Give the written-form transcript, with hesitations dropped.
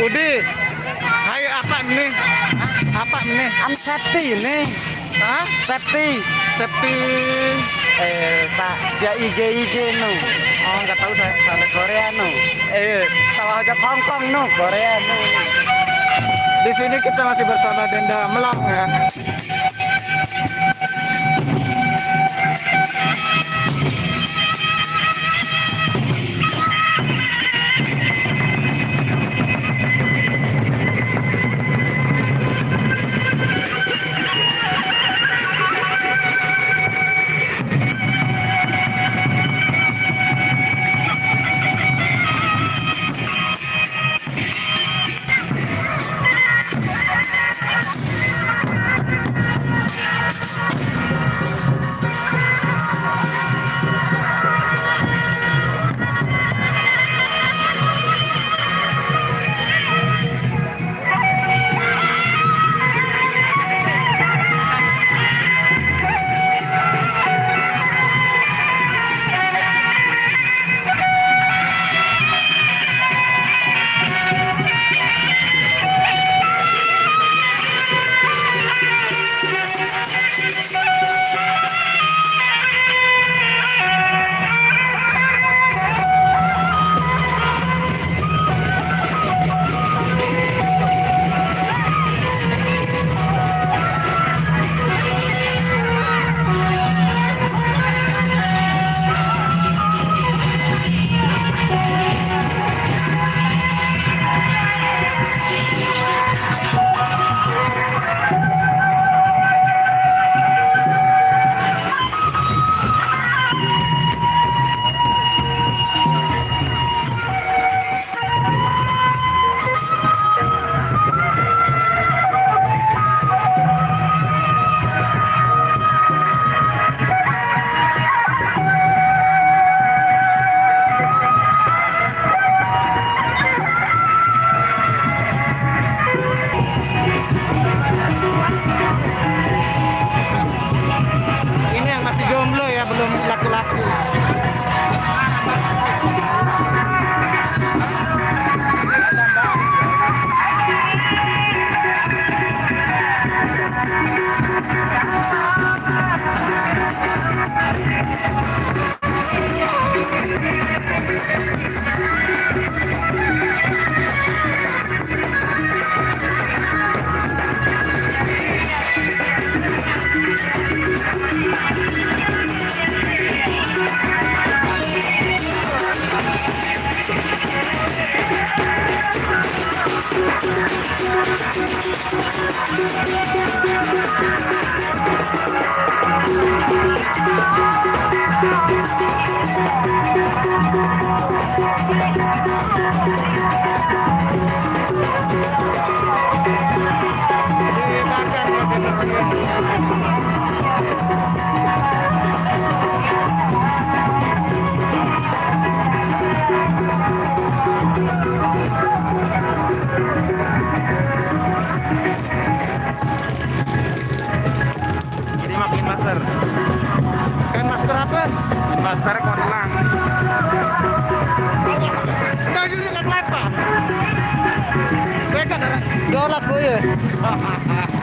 Udi, hai apa ini? Apa ini? Safety ini. Hah? Safety. Sepi. Dia IG no. Oh, nggak tahu saya. Sampai Korea no. Sawah aja Hong Kong no. Korea no. Di sini kita masih bersama Denda Melong ya. Ini yang masih jomblo ya, belum laku-laku. Dimakan ya channelnya. Ini makin master. Kan master apa? Master konlang. Kau juga nggak kelapa. Dekat darah. 12 boy.